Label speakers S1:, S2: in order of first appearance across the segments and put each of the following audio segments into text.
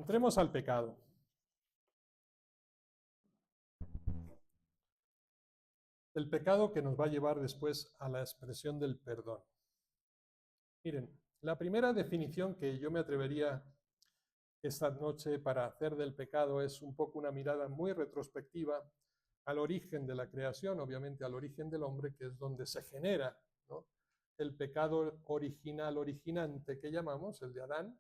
S1: Entremos al pecado. El pecado que nos va a llevar después a la expresión del perdón. Miren, la primera definición que yo me atrevería esta noche para hacer del pecado es un poco una mirada muy retrospectiva al origen de la creación, obviamente al origen del hombre, que es donde se genera, ¿no?, el pecado original, originante que llamamos, el de Adán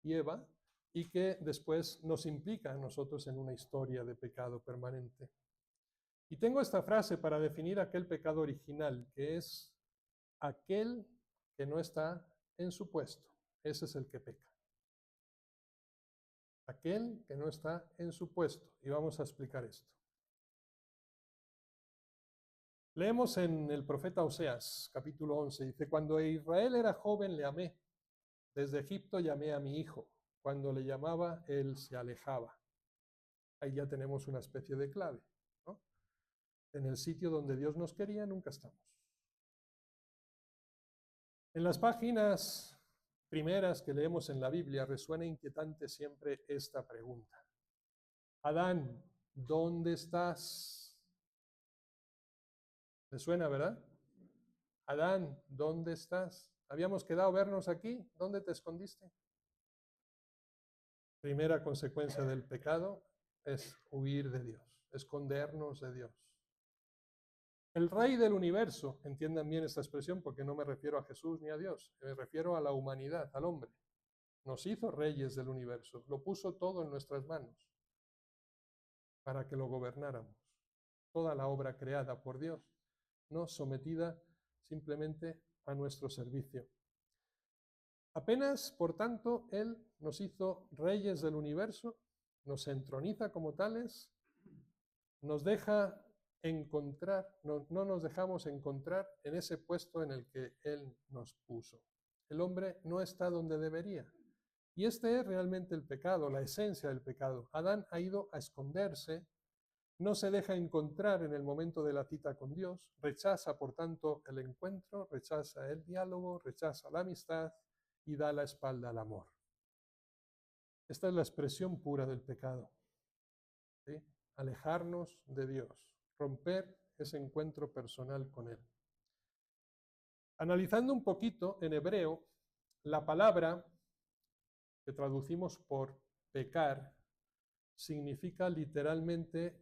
S1: y Eva, y que después nos implica a nosotros en una historia de pecado permanente. Y tengo esta frase para definir aquel pecado original, que es aquel que no está en su puesto. Ese es el que peca. Aquel que no está en su puesto. Y vamos a explicar esto. Leemos en el profeta Oseas, capítulo 11, dice: cuando Israel era joven le amé, desde Egipto llamé a mi hijo, cuando le llamaba él se alejaba. Ahí ya tenemos una especie de clave, ¿no? En el sitio donde Dios nos quería nunca estamos. En las páginas primeras que leemos en la Biblia resuena inquietante siempre esta pregunta: Adán, ¿dónde estás? ¿Le suena, verdad? Adán, ¿dónde estás? Habíamos quedado vernos aquí, ¿dónde te escondiste? Primera consecuencia del pecado es huir de Dios, escondernos de Dios. El rey del universo, entiendan bien esta expresión porque no me refiero a Jesús ni a Dios, me refiero a la humanidad, al hombre. Nos hizo reyes del universo, lo puso todo en nuestras manos para que lo gobernáramos. Toda la obra creada por Dios, no sometida simplemente a nuestro servicio. Apenas, por tanto, Él nos hizo reyes del universo, nos entroniza como tales, nos deja encontrar, no nos dejamos encontrar en ese puesto en el que Él nos puso. El hombre no está donde debería. Y este es realmente el pecado, la esencia del pecado. Adán ha ido a esconderse, no se deja encontrar en el momento de la cita con Dios, rechaza, por tanto, el encuentro, rechaza el diálogo, rechaza la amistad y da la espalda al amor. Esta es la expresión pura del pecado, ¿sí? Alejarnos de Dios, romper ese encuentro personal con Él. Analizando un poquito en hebreo, la palabra que traducimos por pecar significa literalmente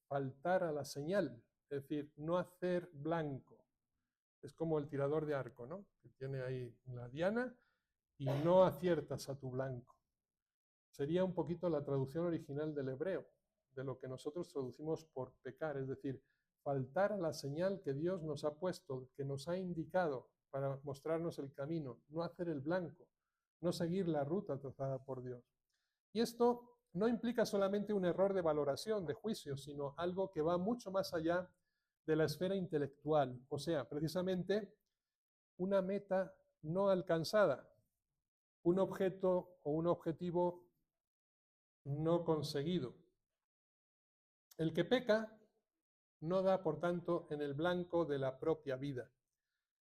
S1: faltar a la señal, es decir, no hacer blanco. Es como el tirador de arco, ¿no?, que tiene ahí la diana y no aciertas a tu blanco. Sería un poquito la traducción original del hebreo, de lo que nosotros traducimos por pecar, es decir, faltar a la señal que Dios nos ha puesto, que nos ha indicado para mostrarnos el camino, no hacer el blanco, no seguir la ruta trazada por Dios. Y esto no implica solamente un error de valoración, de juicio, sino algo que va mucho más allá de la esfera intelectual, o sea, precisamente una meta no alcanzada, un objeto o un objetivo no conseguido. El que peca no da, por tanto, en el blanco de la propia vida.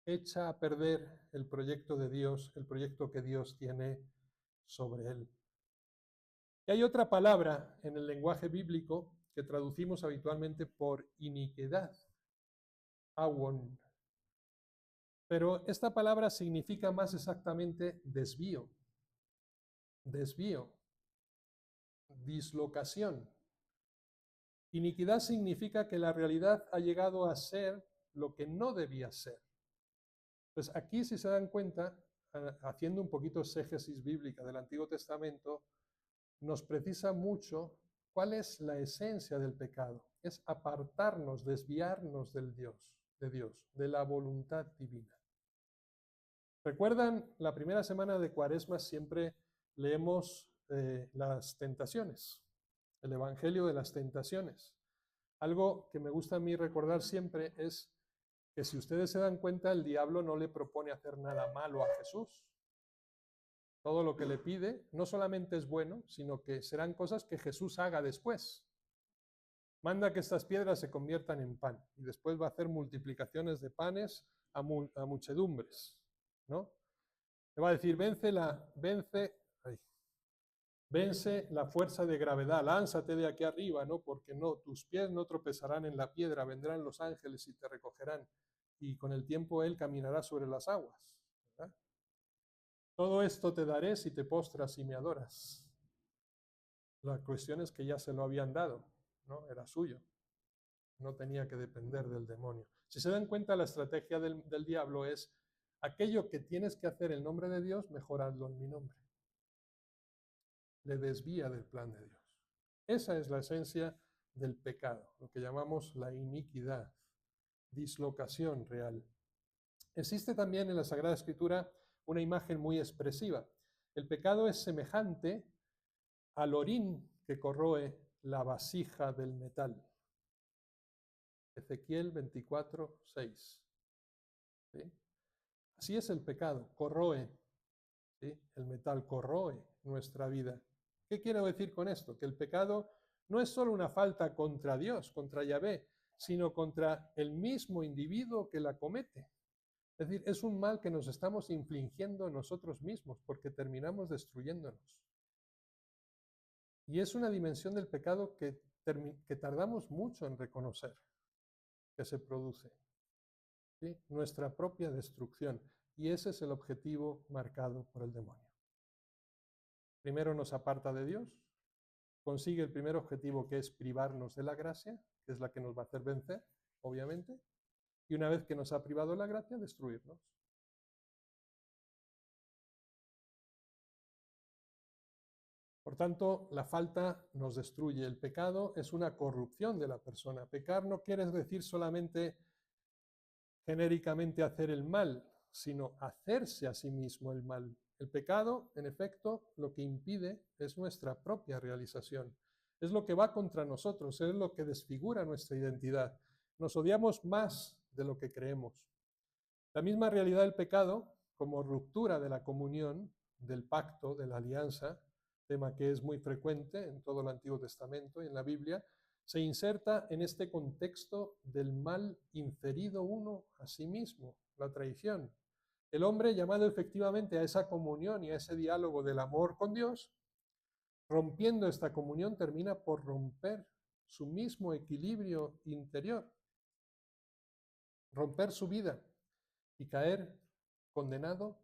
S1: Echa a perder el proyecto de Dios, el proyecto que Dios tiene sobre él. Y hay otra palabra en el lenguaje bíblico que traducimos habitualmente por iniquidad, awon. Pero esta palabra significa más exactamente desvío, dislocación. Iniquidad significa que la realidad ha llegado a ser lo que no debía ser. Pues aquí, si se dan cuenta, haciendo un poquito exégesis bíblica del Antiguo Testamento, nos precisa mucho cuál es la esencia del pecado. Es apartarnos, desviarnos de Dios, de la voluntad divina. ¿Recuerdan? La primera semana de Cuaresma siempre leemos las tentaciones, el Evangelio de las tentaciones. Algo que me gusta a mí recordar siempre es que, si ustedes se dan cuenta, el diablo no le propone hacer nada malo a Jesús. Todo lo que le pide no solamente es bueno, sino que serán cosas que Jesús haga después. Manda que estas piedras se conviertan en pan y después va a hacer multiplicaciones de panes a muchedumbres, ¿no? Le va a decir, vence Vence la fuerza de gravedad, lánzate de aquí arriba, ¿no? Porque no, tus pies no tropezarán en la piedra, vendrán los ángeles y te recogerán, y con el tiempo él caminará sobre las aguas, ¿verdad? Todo esto te daré si te postras y me adoras. La cuestión es que ya se lo habían dado, ¿no? Era suyo, no tenía que depender del demonio. Si se dan cuenta, la estrategia del diablo es aquello que tienes que hacer en nombre de Dios, mejor hazlo en mi nombre. Le desvía del plan de Dios. Esa es la esencia del pecado, lo que llamamos la iniquidad, dislocación real. Existe también en la Sagrada Escritura una imagen muy expresiva. El pecado es semejante al orín que corroe la vasija del metal. Ezequiel 24, 6. ¿Sí? Así es el pecado, corroe, ¿sí? El metal corroe nuestra vida. ¿Qué quiero decir con esto? Que el pecado no es solo una falta contra Dios, contra Yahvé, sino contra el mismo individuo que la comete. Es decir, es un mal que nos estamos infligiendo nosotros mismos porque terminamos destruyéndonos. Y es una dimensión del pecado que tardamos mucho en reconocer que se produce. ¿Sí? Nuestra propia destrucción. Y ese es el objetivo marcado por el demonio. Primero nos aparta de Dios, consigue el primer objetivo, que es privarnos de la gracia, que es la que nos va a hacer vencer, obviamente, y una vez que nos ha privado de la gracia, destruirnos. Por tanto, la falta nos destruye. El pecado es una corrupción de la persona. Pecar no quiere decir solamente genéricamente hacer el mal, sino hacerse a sí mismo el mal. El pecado, en efecto, lo que impide es nuestra propia realización. Es lo que va contra nosotros, es lo que desfigura nuestra identidad. Nos odiamos más de lo que creemos. La misma realidad del pecado, como ruptura de la comunión, del pacto, de la alianza, tema que es muy frecuente en todo el Antiguo Testamento y en la Biblia, se inserta en este contexto del mal inferido uno a sí mismo, la traición. El hombre, llamado efectivamente a esa comunión y a ese diálogo del amor con Dios, rompiendo esta comunión, termina por romper su mismo equilibrio interior, romper su vida y caer condenado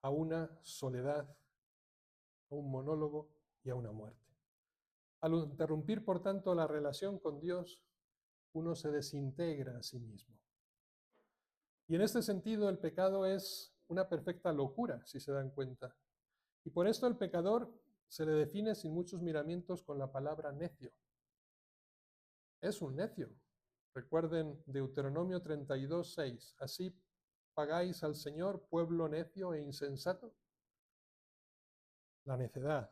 S1: a una soledad, a un monólogo y a una muerte. Al interrumpir, por tanto, la relación con Dios, uno se desintegra a sí mismo. Y en este sentido, el pecado es una perfecta locura, si se dan cuenta. Y por esto el pecador se le define sin muchos miramientos con la palabra necio. Es un necio. Recuerden Deuteronomio 32, 6. Así pagáis al Señor, pueblo necio e insensato. La necedad,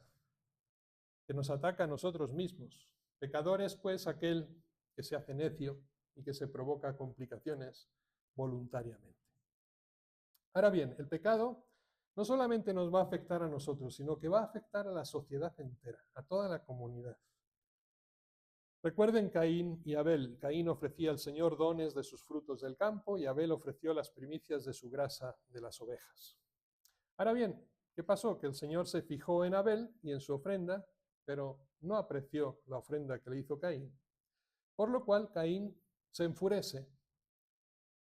S1: que nos ataca a nosotros mismos. Pecador es, pues, aquel que se hace necio y que se provoca complicaciones voluntariamente. Ahora bien, el pecado no solamente nos va a afectar a nosotros, sino que va a afectar a la sociedad entera, a toda la comunidad. Recuerden Caín y Abel. Caín ofrecía al Señor dones de sus frutos del campo y Abel ofreció las primicias de su grasa de las ovejas. Ahora bien, ¿qué pasó? Que el Señor se fijó en Abel y en su ofrenda, pero no apreció la ofrenda que le hizo Caín. Por lo cual Caín se enfurece,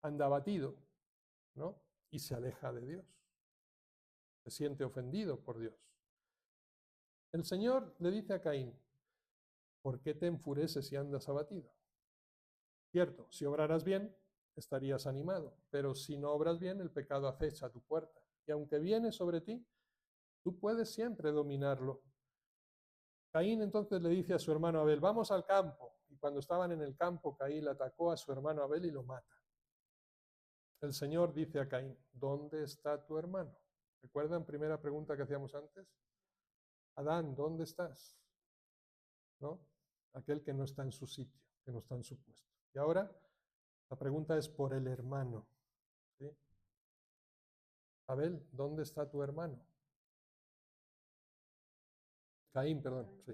S1: anda abatido, ¿no? Y se aleja de Dios. Se siente ofendido por Dios. El Señor le dice a Caín, ¿por qué te enfureces y andas abatido? Cierto, si obraras bien, estarías animado, pero si no obras bien, el pecado acecha a tu puerta. Y aunque viene sobre ti, tú puedes siempre dominarlo. Caín entonces le dice a su hermano Abel, vamos al campo. Y cuando estaban en el campo, Caín atacó a su hermano Abel y lo mata. El Señor dice a Caín, ¿dónde está tu hermano? ¿Recuerdan primera pregunta que hacíamos antes? Adán, ¿dónde estás? ¿No? Aquel que no está en su sitio, que no está en su puesto. Y ahora la pregunta es por el hermano. ¿Sí? Abel, ¿dónde está tu hermano? Caín, perdón, sí.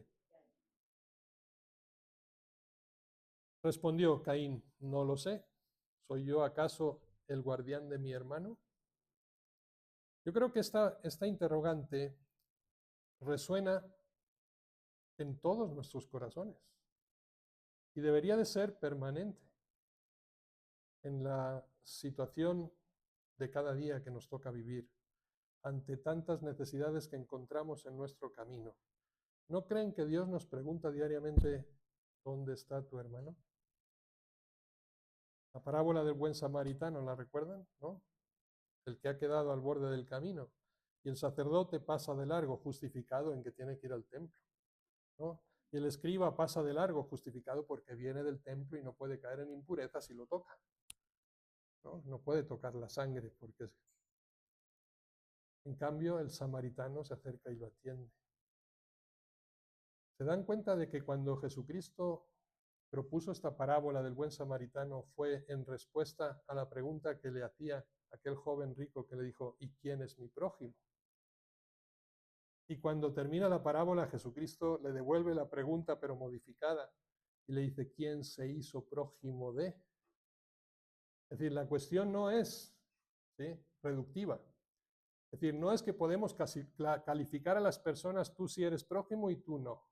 S1: Respondió Caín, no lo sé. ¿Soy yo acaso el guardián de mi hermano? Yo creo que esta interrogante resuena en todos nuestros corazones y debería de ser permanente en la situación de cada día que nos toca vivir, ante tantas necesidades que encontramos en nuestro camino. ¿No creen que Dios nos pregunta diariamente, ¿dónde está tu hermano? La parábola del buen samaritano, ¿la recuerdan? ¿No? El que ha quedado al borde del camino y el sacerdote pasa de largo, justificado en que tiene que ir al templo, ¿no? Y el escriba pasa de largo, justificado porque viene del templo y no puede caer en impureza si lo toca, ¿no? No puede tocar la sangre porque en cambio el samaritano se acerca y lo atiende. ¿Se dan cuenta de que cuando Jesucristo propuso esta parábola del buen samaritano fue en respuesta a la pregunta que le hacía aquel joven rico que le dijo, ¿y quién es mi prójimo? Y cuando termina la parábola, Jesucristo le devuelve la pregunta pero modificada y le dice, ¿quién se hizo prójimo de? Es decir, la cuestión no es, ¿sí?, reductiva. Es decir, no es que podemos calificar a las personas, tú sí eres prójimo y tú no.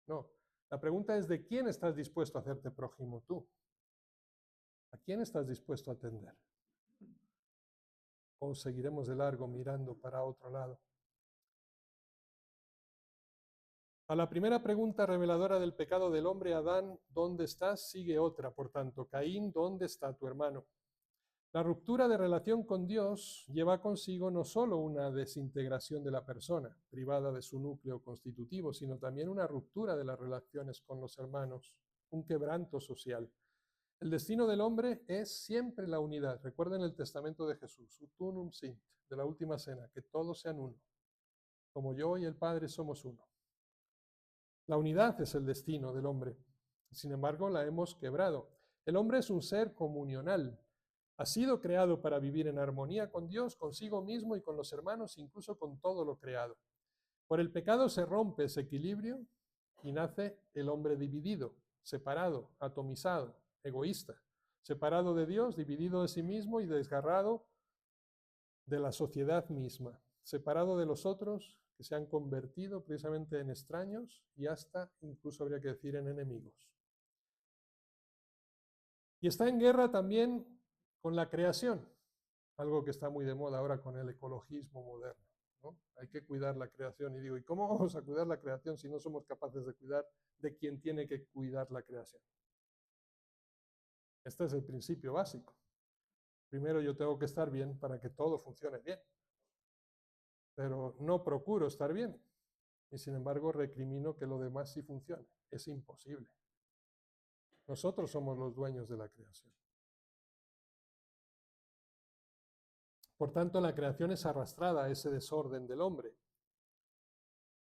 S1: No, la pregunta es de quién estás dispuesto a hacerte prójimo tú. ¿A quién estás dispuesto a atender? ¿O seguiremos de largo mirando para otro lado? A la primera pregunta reveladora del pecado del hombre, Adán, ¿dónde estás?, sigue otra, por tanto, Caín, ¿dónde está tu hermano? La ruptura de relación con Dios lleva consigo no solo una desintegración de la persona, privada de su núcleo constitutivo, sino también una ruptura de las relaciones con los hermanos, un quebranto social. El destino del hombre es siempre la unidad. Recuerden el testamento de Jesús, ut unum sint, de la última cena, que todos sean uno, como yo y el Padre somos uno. La unidad es el destino del hombre. Sin embargo, la hemos quebrado. El hombre es un ser comunional. Ha sido creado para vivir en armonía con Dios, consigo mismo y con los hermanos, incluso con todo lo creado. Por el pecado se rompe ese equilibrio y nace el hombre dividido, separado, atomizado, egoísta, separado de Dios, dividido de sí mismo y desgarrado de la sociedad misma, separado de los otros que se han convertido precisamente en extraños y hasta, incluso habría que decir, en enemigos. Y está en guerra también con la creación, algo que está muy de moda ahora con el ecologismo moderno, ¿no? Hay que cuidar la creación y digo, ¿y cómo vamos a cuidar la creación si no somos capaces de cuidar de quien tiene que cuidar la creación? Este es el principio básico. Primero yo tengo que estar bien para que todo funcione bien, pero no procuro estar bien y sin embargo recrimino que lo demás sí funcione. Es imposible. Nosotros somos los dueños de la creación. Por tanto, la creación es arrastrada a ese desorden del hombre,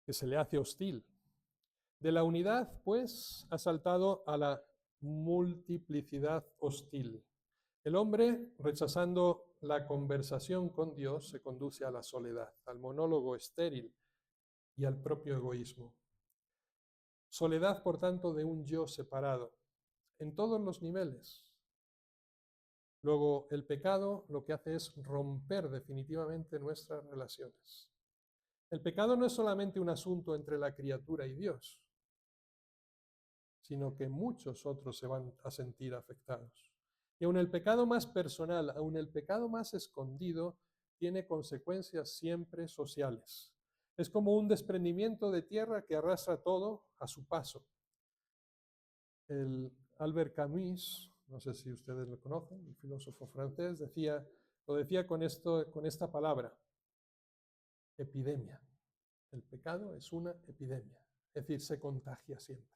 S1: que se le hace hostil. De la unidad, pues, ha saltado a la multiplicidad hostil. El hombre, rechazando la conversación con Dios, se conduce a la soledad, al monólogo estéril y al propio egoísmo. Soledad, por tanto, de un yo separado, en todos los niveles. Luego, el pecado lo que hace es romper definitivamente nuestras relaciones. El pecado no es solamente un asunto entre la criatura y Dios, sino que muchos otros se van a sentir afectados. Y aun el pecado más personal, aun el pecado más escondido, tiene consecuencias siempre sociales. Es como un desprendimiento de tierra que arrastra todo a su paso. El Albert Camus, no sé si ustedes lo conocen, el filósofo francés, lo decía con esta palabra, epidemia. El pecado es una epidemia, es decir, se contagia siempre.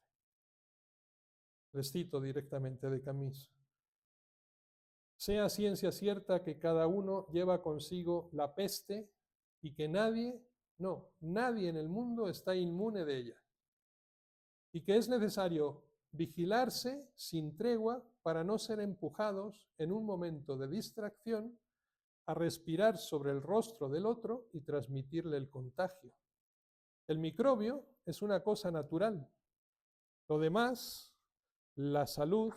S1: Les cito directamente de Camus. Sea ciencia cierta que cada uno lleva consigo la peste y que nadie en el mundo está inmune de ella. Y que es necesario vigilarse sin tregua para no ser empujados en un momento de distracción a respirar sobre el rostro del otro y transmitirle el contagio. El microbio es una cosa natural. Lo demás, la salud,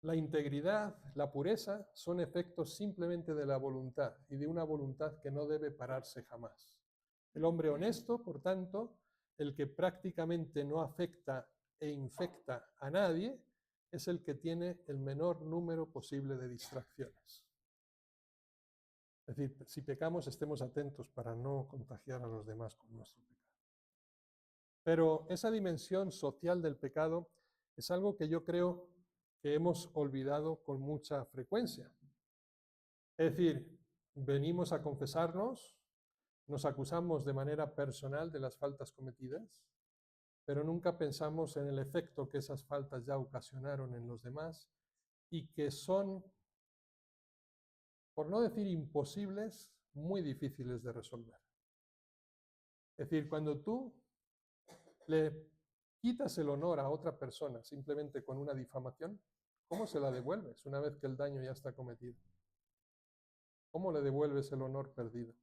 S1: la integridad, la pureza, son efectos simplemente de la voluntad y de una voluntad que no debe pararse jamás. El hombre honesto, por tanto, el que prácticamente no afecta e infecta a nadie, es el que tiene el menor número posible de distracciones. Es decir, si pecamos, estemos atentos para no contagiar a los demás con nuestro pecado. Pero esa dimensión social del pecado es algo que yo creo que hemos olvidado con mucha frecuencia. Es decir, venimos a confesarnos, nos acusamos de manera personal de las faltas cometidas, pero nunca pensamos en el efecto que esas faltas ya ocasionaron en los demás y que son, por no decir imposibles, muy difíciles de resolver. Es decir, cuando tú le quitas el honor a otra persona simplemente con una difamación, ¿cómo se la devuelves una vez que el daño ya está cometido? ¿Cómo le devuelves el honor perdido?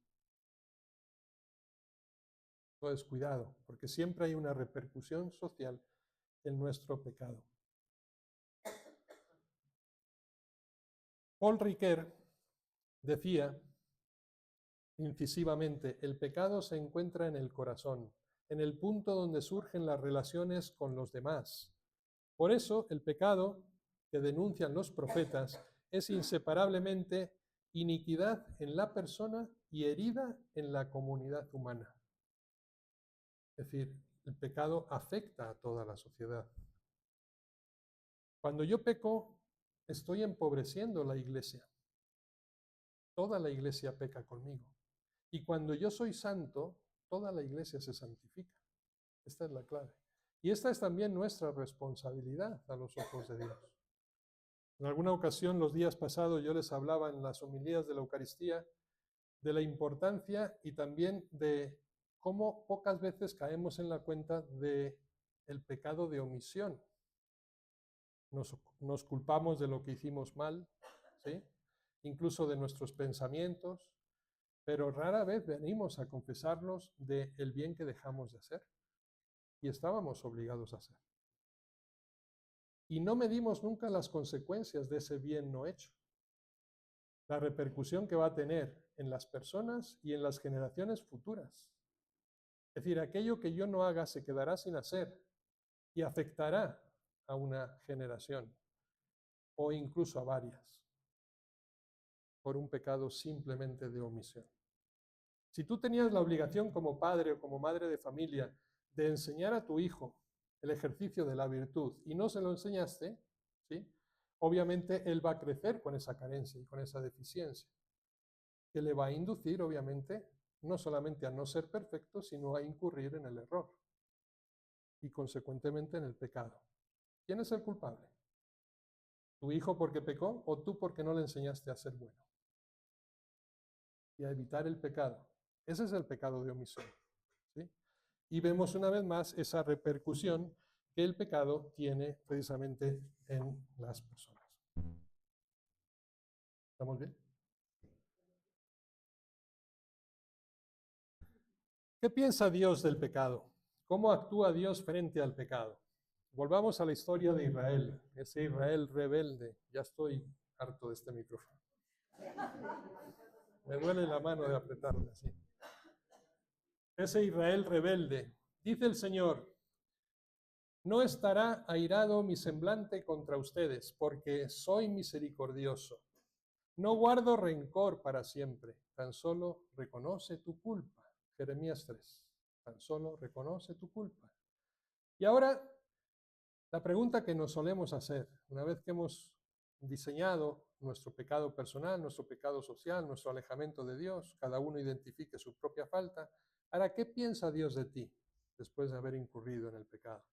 S1: Entonces, cuidado, porque siempre hay una repercusión social en nuestro pecado. Paul Ricoeur decía incisivamente, el pecado se encuentra en el corazón, en el punto donde surgen las relaciones con los demás. Por eso, el pecado que denuncian los profetas es inseparablemente iniquidad en la persona y herida en la comunidad humana. Es decir, el pecado afecta a toda la sociedad. Cuando yo peco, estoy empobreciendo la iglesia. Toda la iglesia peca conmigo. Y cuando yo soy santo, toda la iglesia se santifica. Esta es la clave. Y esta es también nuestra responsabilidad a los ojos de Dios. En alguna ocasión, los días pasados, yo les hablaba en las homilías de la Eucaristía de la importancia y también de cómo pocas veces caemos en la cuenta del pecado de omisión. Nos culpamos de lo que hicimos mal, ¿sí? Incluso de nuestros pensamientos, pero rara vez venimos a confesarnos del bien que dejamos de hacer y estábamos obligados a hacer. Y no medimos nunca las consecuencias de ese bien no hecho, la repercusión que va a tener en las personas y en las generaciones futuras. Es decir, aquello que yo no haga se quedará sin hacer y afectará a una generación o incluso a varias por un pecado simplemente de omisión. Si tú tenías la obligación como padre o como madre de familia de enseñar a tu hijo el ejercicio de la virtud y no se lo enseñaste, ¿sí? Obviamente él va a crecer con esa carencia y con esa deficiencia, que le va a inducir, obviamente, no solamente a no ser perfecto, sino a incurrir en el error y consecuentemente en el pecado. ¿Quién es el culpable? ¿Tu hijo porque pecó o tú porque no le enseñaste a ser bueno? Y a evitar el pecado. Ese es el pecado de omisión, ¿sí? Y vemos una vez más esa repercusión que el pecado tiene precisamente en las personas. ¿Estamos bien? ¿Qué piensa Dios del pecado? ¿Cómo actúa Dios frente al pecado? Volvamos a la historia de Israel, ese Israel rebelde. Ya estoy harto de este micrófono. Me duele la mano de apretarle así. Ese Israel rebelde. Dice el Señor, no estará airado mi semblante contra ustedes, porque soy misericordioso. No guardo rencor para siempre, tan solo reconoce tu culpa. Jeremías 3. Tan solo reconoce tu culpa. Y ahora, la pregunta que nos solemos hacer, una vez que hemos diseñado nuestro pecado personal, nuestro pecado social, nuestro alejamiento de Dios, cada uno identifique su propia falta, ahora, ¿qué piensa Dios de ti después de haber incurrido en el pecado?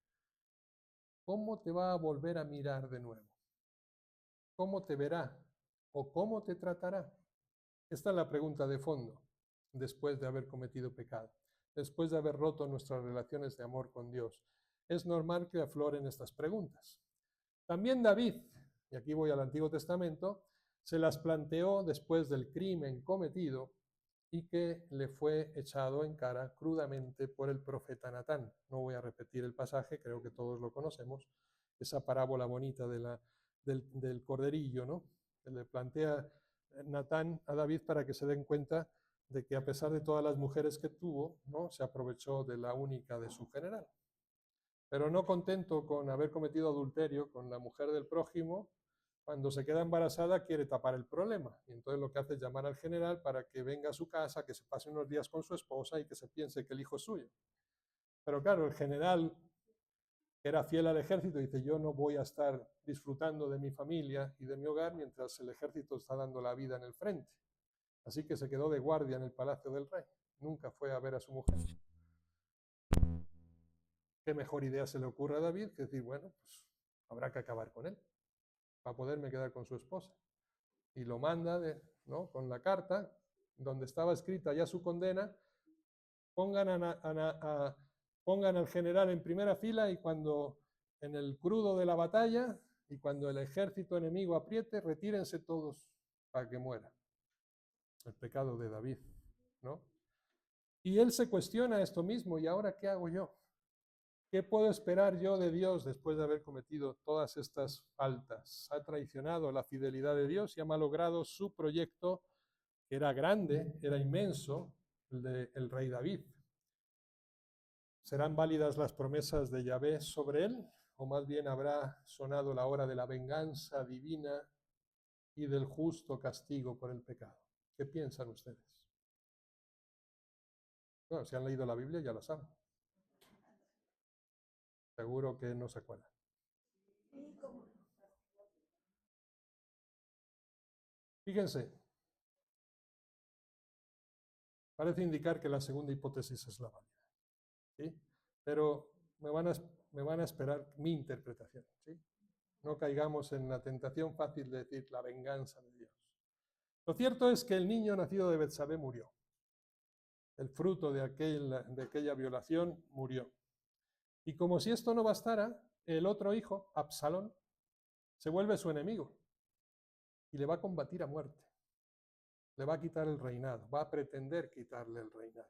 S1: ¿Cómo te va a volver a mirar de nuevo? ¿Cómo te verá? ¿O cómo te tratará? Esta es la pregunta de fondo, después de haber cometido pecado, después de haber roto nuestras relaciones de amor con Dios. Es normal que afloren estas preguntas. También David, y aquí voy al Antiguo Testamento, se las planteó después del crimen cometido y que le fue echado en cara crudamente por el profeta Natán. No voy a repetir el pasaje, creo que todos lo conocemos, esa parábola bonita del corderillo, ¿no? Que le plantea Natán a David para que se den cuenta de que a pesar de todas las mujeres que tuvo, ¿no?, se aprovechó de la única de su general. Pero no contento con haber cometido adulterio con la mujer del prójimo, cuando se queda embarazada quiere tapar el problema. Y entonces lo que hace es llamar al general para que venga a su casa, que se pase unos días con su esposa y que se piense que el hijo es suyo. Pero claro, el general, que era fiel al ejército, dice: yo no voy a estar disfrutando de mi familia y de mi hogar mientras el ejército está dando la vida en el frente. Así que se quedó de guardia en el palacio del rey. Nunca fue a ver a su mujer. ¿Qué mejor idea se le ocurre a David que decir: bueno, pues habrá que acabar con él para poderme quedar con su esposa? Y lo manda, ¿no?, con la carta donde estaba escrita ya su condena: pongan al general en primera fila, y cuando en el crudo de la batalla y cuando el ejército enemigo apriete, retírense todos para que muera. El pecado de David, ¿no? Y él se cuestiona esto mismo: ¿y ahora qué hago yo? ¿Qué puedo esperar yo de Dios después de haber cometido todas estas faltas? Ha traicionado la fidelidad de Dios y ha malogrado su proyecto, que era grande, era inmenso, el del rey David. ¿Serán válidas las promesas de Yahvé sobre él? ¿O más bien habrá sonado la hora de la venganza divina y del justo castigo por el pecado? ¿Qué piensan ustedes? Bueno, si han leído la Biblia ya lo saben. Seguro que no se acuerdan. Fíjense, parece indicar que la segunda hipótesis es la válida, ¿sí? Pero me van a esperar mi interpretación, ¿sí? No caigamos en la tentación fácil de decir la venganza de Dios. Lo cierto es que el niño nacido de Betsabé murió. El fruto de aquella violación murió. Y como si esto no bastara, el otro hijo, Absalón, se vuelve su enemigo y le va a combatir a muerte. Le va a quitar el reinado, va a pretender quitarle el reinado.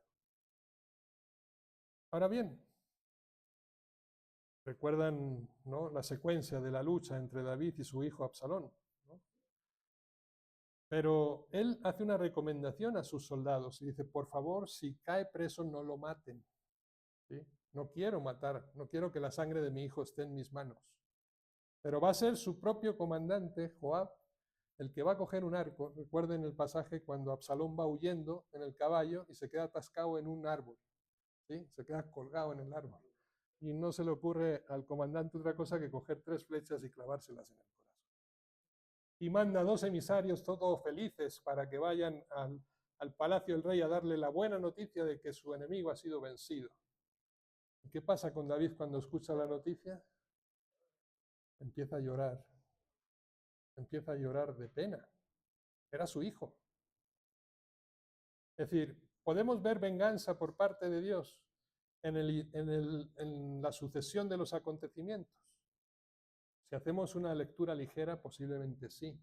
S1: Ahora bien, recuerdan, ¿no?, la secuencia de la lucha entre David y su hijo Absalón, ¿no? Pero él hace una recomendación a sus soldados y dice: por favor, si cae preso, no lo maten, ¿sí? No quiero matar, no quiero que la sangre de mi hijo esté en mis manos. Pero va a ser su propio comandante, Joab, el que va a coger un arco. Recuerden el pasaje cuando Absalón va huyendo en el caballo y se queda atascado en un árbol, ¿sí? Se queda colgado en el árbol. Y no se le ocurre al comandante otra cosa que coger 3 flechas y clavárselas en el corazón. Y manda 2 emisarios todos felices para que vayan al palacio del rey a darle la buena noticia de que su enemigo ha sido vencido. ¿Y qué pasa con David cuando escucha la noticia? Empieza a llorar de pena. Era su hijo. Es decir, podemos ver venganza por parte de Dios en la sucesión de los acontecimientos. Si hacemos una lectura ligera, posiblemente sí.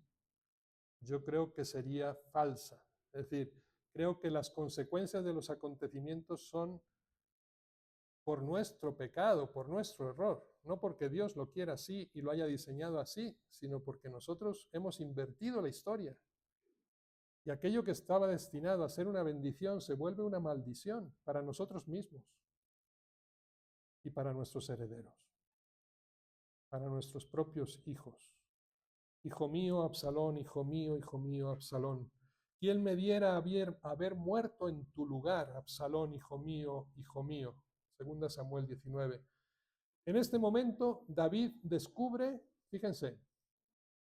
S1: Yo creo que sería falsa. Es decir, creo que las consecuencias de los acontecimientos son por nuestro pecado, por nuestro error, no porque Dios lo quiera así y lo haya diseñado así, sino porque nosotros hemos invertido la historia. Y aquello que estaba destinado a ser una bendición se vuelve una maldición para nosotros mismos y para nuestros herederos, para nuestros propios hijos. Hijo mío, Absalón, hijo mío, Absalón. ¿Quién me diera haber muerto en tu lugar, Absalón, hijo mío, hijo mío? 2 Samuel 19. En este momento, David descubre, fíjense,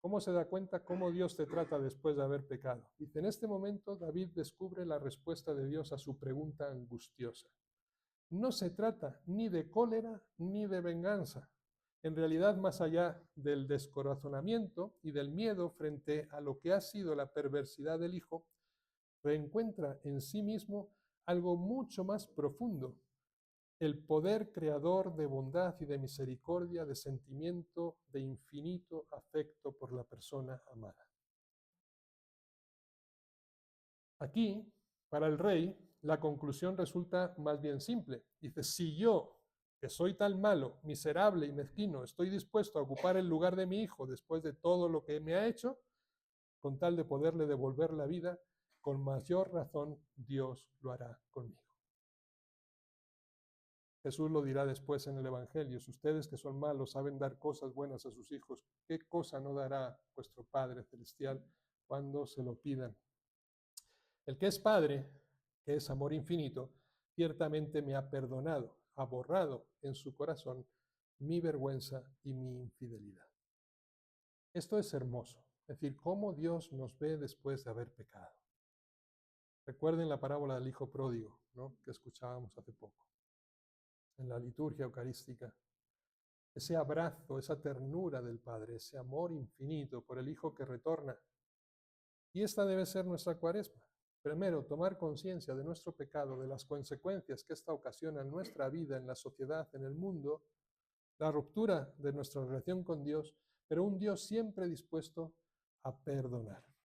S1: ¿cómo se da cuenta cómo Dios te trata después de haber pecado? Dice: en este momento David descubre la respuesta de Dios a su pregunta angustiosa. No se trata ni de cólera ni de venganza. En realidad, más allá del descorazonamiento y del miedo frente a lo que ha sido la perversidad del hijo, reencuentra en sí mismo algo mucho más profundo: el poder creador de bondad y de misericordia, de sentimiento de infinito afecto por la persona amada. Aquí, para el rey, la conclusión resulta más bien simple. Dice: si yo, que soy tan malo, miserable y mezquino, estoy dispuesto a ocupar el lugar de mi hijo después de todo lo que me ha hecho, con tal de poderle devolver la vida, con mayor razón Dios lo hará conmigo. Jesús lo dirá después en el Evangelio: si ustedes que son malos saben dar cosas buenas a sus hijos, ¿qué cosa no dará vuestro Padre Celestial cuando se lo pidan? El que es Padre, que es amor infinito, ciertamente me ha perdonado, ha borrado en su corazón mi vergüenza y mi infidelidad. Esto es hermoso, es decir, cómo Dios nos ve después de haber pecado. Recuerden la parábola del hijo pródigo, ¿no?, que escuchábamos hace poco en la liturgia eucarística. Ese abrazo, esa ternura del Padre, ese amor infinito por el Hijo que retorna. Y esta debe ser nuestra Cuaresma. Primero, tomar conciencia de nuestro pecado, de las consecuencias que esta ocasiona en nuestra vida, en la sociedad, en el mundo, la ruptura de nuestra relación con Dios, pero un Dios siempre dispuesto a perdonar.